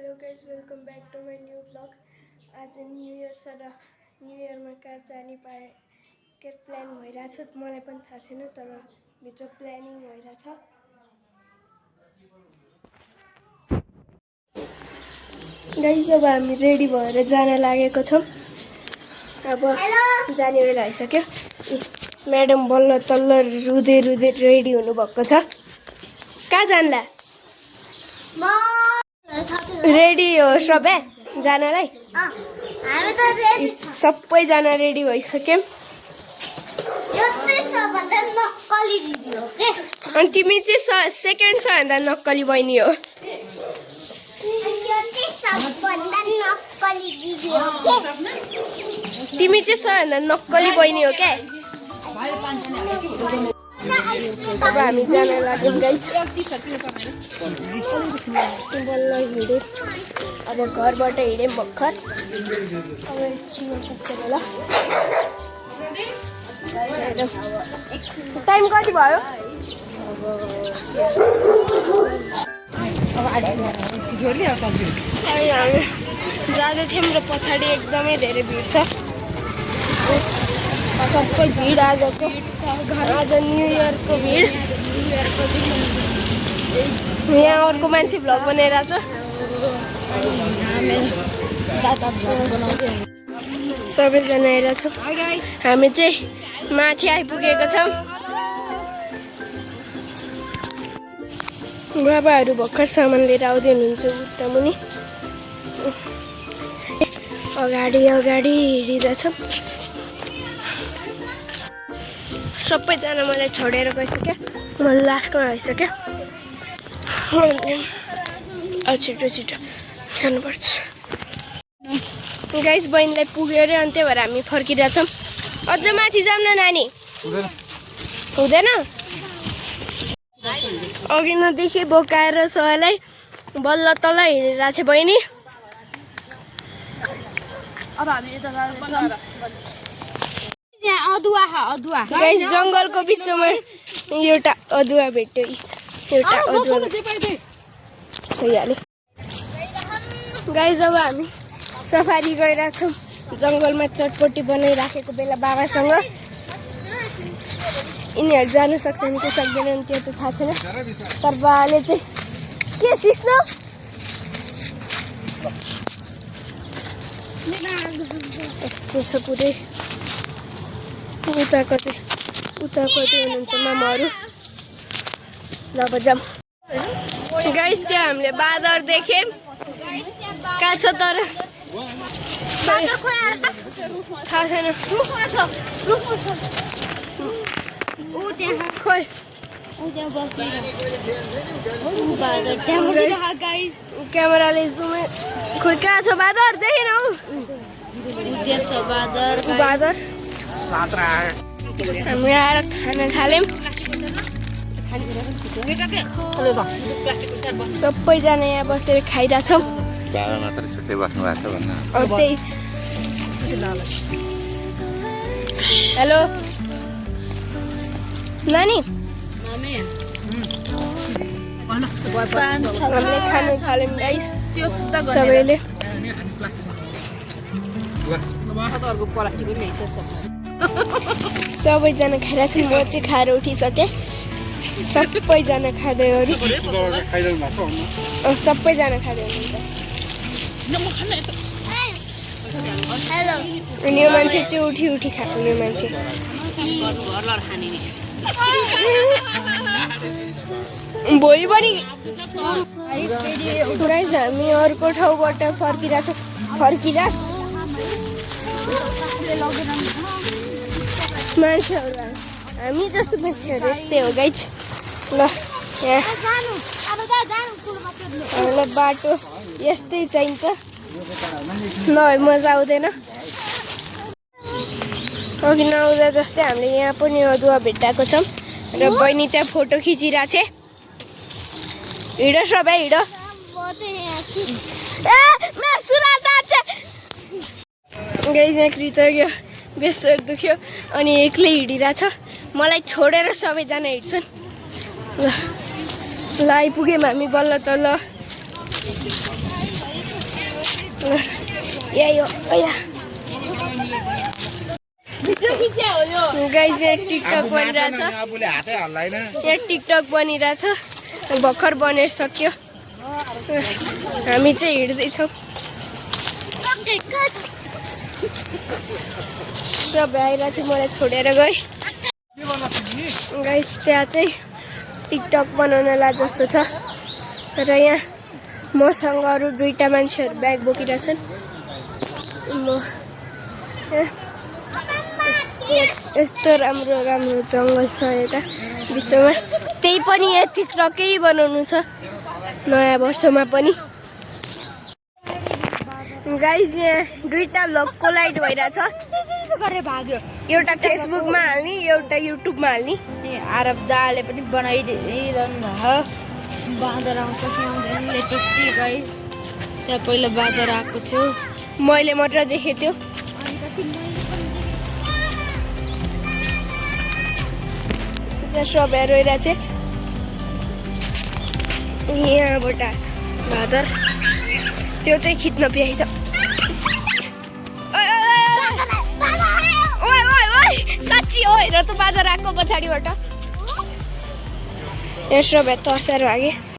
Hello guys welcome back to my new blog. आज new year छ र new इयरमा कहाँ जाने पाए के प्लान भइरहेछ मलाई पनि थाहा छैन, तर भित्र प्लानिङ भइरहेछ। गाइज अब हामी रेडी भएर जान लागेको छौँ। अब जाने बेला आइसक्यो। म्याडम बल्ल तल्ल रुँदै रुँदै रेडी हुनुभएको छ। कहाँ जान्ला? रेडी हो सबै जानलाई? सबैजना रेडी भइसक्यौँ। अनि तिमी चाहिँ सेकेन्ड सबभन्दा नक्कली बहिनी हो। तिमी चाहिँ सबभन्दा नक्कली बहिनी हो क्या। अब हामी जान लाग्यौँ गाइज। बल्ल हिँड्यौँ। अब घरबाट हिँड्यौँ भर्खर। अब एकछिनमा पुग्छ होला। टाइम कति भयो? हामी जाँदै थियौँ र पछाडि एकदमै धेरै भिड छ। सबै भिड आजको। आज न्यू इयरको भिड। यहाँ अर्को मान्छे भ्लग बनाइरहेछ। सबैजना आइरहेछौँ। हामी चाहिँ माथि आइपुगेको छौँ। बाबाहरू भर्खर सामान लिएर आउँदै हुनुहुन्छ उता मुनि। अगाडि अगाडि हिँडिरहेछौँ। सबैजना मलाई छोडेर गइसक्यो। म लास्टमा आइसक्यो। छिटो छिटो जानुपर्छ। गाइस बहिनीलाई पुग्यो अरे, अनि त्यही भएर हामी फर्किरहेछौँ। अझ माथि जाऊँ न नानी? हुँदैन? अघि नदेखि बोकाएर सबैलाई बल्ल तल्ल हिँडिरहेको छ बहिनी। अब हामी गाइस जङ्गलको बिचमा एउटा अदुवा भेट्यो। एउटा अदुवा छैहाल्यो। गाइस अब हामी सफारी गइरहेछौँ। जङ्गलमा चटपटी बनाइराखेको बेला बाबासँग। यिनीहरू जानु सक्छन् कि सक्दैनन् त्यो त थाहा छैन, तर बाबाले चाहिँ के सिस्नो यस्तो छ पुरै। उता कतै हुनुहुन्छ मामाहरू। ल जाऊँ। गाइस त्यो हामीले बाँदर देख्यौँ। कहाँ छ तर थाहा छैन। खोइ क्यामेराले जुम। खोइ कहाँ छ बाँदर? देखेन हौ। बाँदर हामी आएर खाना थाल्यौँ। सबैजना यहाँ बसेर खाइरहेछौँ। हेलो नानी। हामीले खानु थाल्यौँ गाइस सबैले। सबैजना खाइरहेछौँ। म चाहिँ खाएर उठिसकेँ। सबैजना खाँदै अरू सबैजना खाँदै हुनुहुन्छ। अनि यो मान्छे चाहिँ उठी खाने मान्छे। भोलि पनि गाइस हामी अर्को ठाउँबाट फर्किरहेछौँ। मान्छेहरू हामी जस्तो मान्छेहरू यस्तै हो गाइस। ल यहाँ हामीलाई बाटो यस्तै चाहिन्छ, नभए मजा आउँदैन। अघि नआउँदा जस्तै हामीले यहाँ पनि अदुवा भेट्टाएको छौँ र बहिनी त्यहाँ फोटो खिचिरहेको छ। हिँड सबै हिँड। गाइस यहाँ कृतज्ञ बेसर दुख्यो अनि एक्लै हिँडिरहेछ। मलाई छोडेर सबैजना हिँड्छन्। ल आइपुग्यौँ हामी बल्ल तल्ल। यही हो गाइस यहाँ टिकटक बनिरहेछ यहाँ टिकटक बनिरहेछ भर्खर बनिसक्यो हामी चाहिँ हिँड्दैछौँ सब आइरहेको थियो मलाई छोडेर गए गाइस त्यहाँ चाहिँ टिकटक बनाउनलाई जस्तो छ र यहाँ मसँग अरू 2टा मान्छेहरू ब्याग बोकिरहेछन् यस्तो राम्रो राम्रो जङ्गल छ यता बिचमा त्यही पनि यहाँ टिकटकै बनाउनु छ नयाँ वर्षमा पनि गाइस यहाँ 2टा भ्लग कोलाइड भइरहेछ भाग्यो एउटा फेसबुकमा हाल्ने एउटा युट्युबमा हाल्ने आरब दाले पनि बनाइदिइरहनु भयो बाँदर आउँछ लेटेस्टी गाइस त्यहाँ पहिला बाँदर आएको थियो मैले मात्र देखेको थियो सबहरू रोइरहेको छ यहाँबाट बाँदर त्यो चाहिँ खिच्न पाइन्छ साँच्ची हो हेर त बाँदर आएको पछाडिबाट यसो भए तर्सेर भागे